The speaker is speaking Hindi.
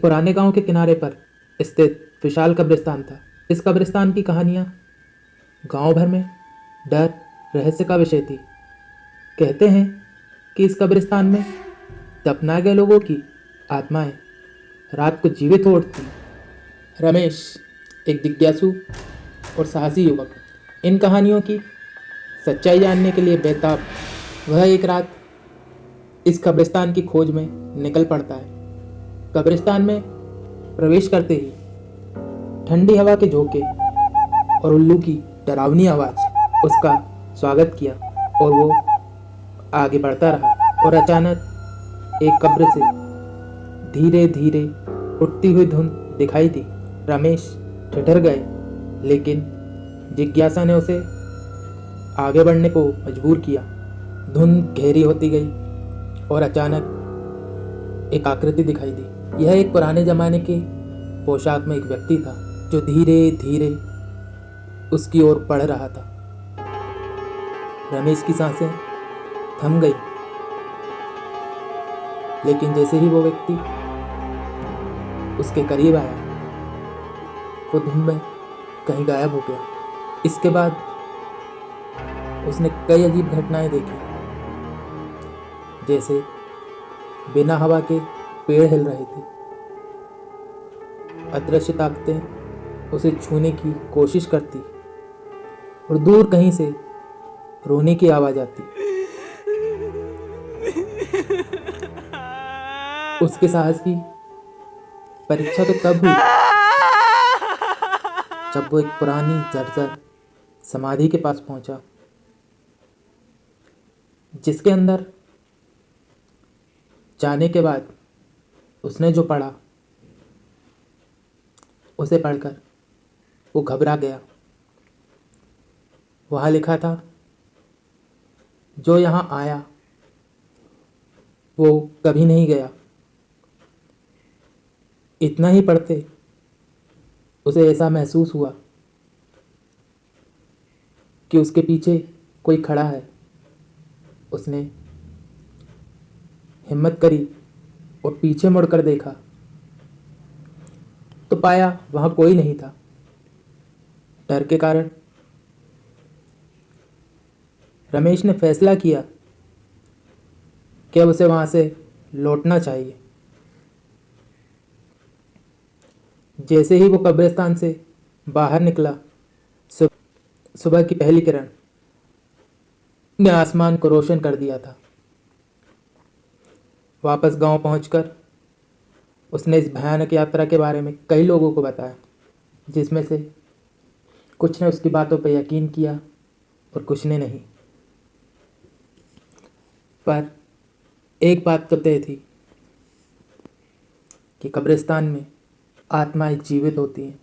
पुराने गांव के किनारे पर स्थित विशाल कब्रिस्तान था। इस कब्रिस्तान की कहानियां गांव भर में डर रहस्य का विषय थी। कहते हैं कि इस कब्रिस्तान में दफनाए गए लोगों की आत्माएं रात को जीवित हो उठती। रमेश एक जिज्ञासु और साहसी युवक, इन कहानियों की सच्चाई जानने के लिए बेताब, वह एक रात इस कब्रिस्तान की खोज में निकल पड़ता है। कब्रिस्तान में प्रवेश करते ही ठंडी हवा के झोंके और उल्लू की डरावनी आवाज़ उसका स्वागत किया और वो आगे बढ़ता रहा। और अचानक एक कब्र से धीरे धीरे उठती हुई धुन दिखाई दी। रमेश ठिठर गए, लेकिन जिज्ञासा ने उसे आगे बढ़ने को मजबूर किया। धुन गहरी होती गई और अचानक एक आकृति दिखाई दी। यह एक पुराने जमाने के पोशाक में एक व्यक्ति था जो धीरे धीरे उसकी ओर बढ़ रहा था। रमेश की सांसें थम गई, लेकिन जैसे ही वो व्यक्ति उसके करीब आया, वो धुन में कहीं गायब हो गया। इसके बाद उसने कई अजीब घटनाएं देखी, जैसे बिना हवा के पेड़ हिल रहे थे, अदृश्य ताकतें उसे छूने की कोशिश करती और दूर कहीं से रोने की आवाज आती। उसके साहस की परीक्षा तो तब हुई जब वो एक पुरानी जर्जर समाधि के पास पहुंचा, जिसके अंदर जाने के बाद उसने जो पढ़ा, उसे पढ़कर वो घबरा गया। वहाँ लिखा था, जो यहाँ आया वो कभी नहीं गया। इतना ही पढ़ते उसे ऐसा महसूस हुआ कि उसके पीछे कोई खड़ा है। उसने हिम्मत करी और पीछे मुड़कर देखा तो पाया वहाँ कोई नहीं था। डर के कारण रमेश ने फैसला किया कि अब उसे वहाँ से लौटना चाहिए। जैसे ही वो कब्रिस्तान से बाहर निकला, सुबह की पहली किरण ने आसमान को रोशन कर दिया था। वापस गांव पहुंचकर उसने इस भयानक यात्रा के बारे में कई लोगों को बताया, जिसमें से कुछ ने उसकी बातों पर यकीन किया और कुछ ने नहीं। पर एक बात तो तय थी कि कब्रिस्तान में आत्माएं जीवित होती हैं।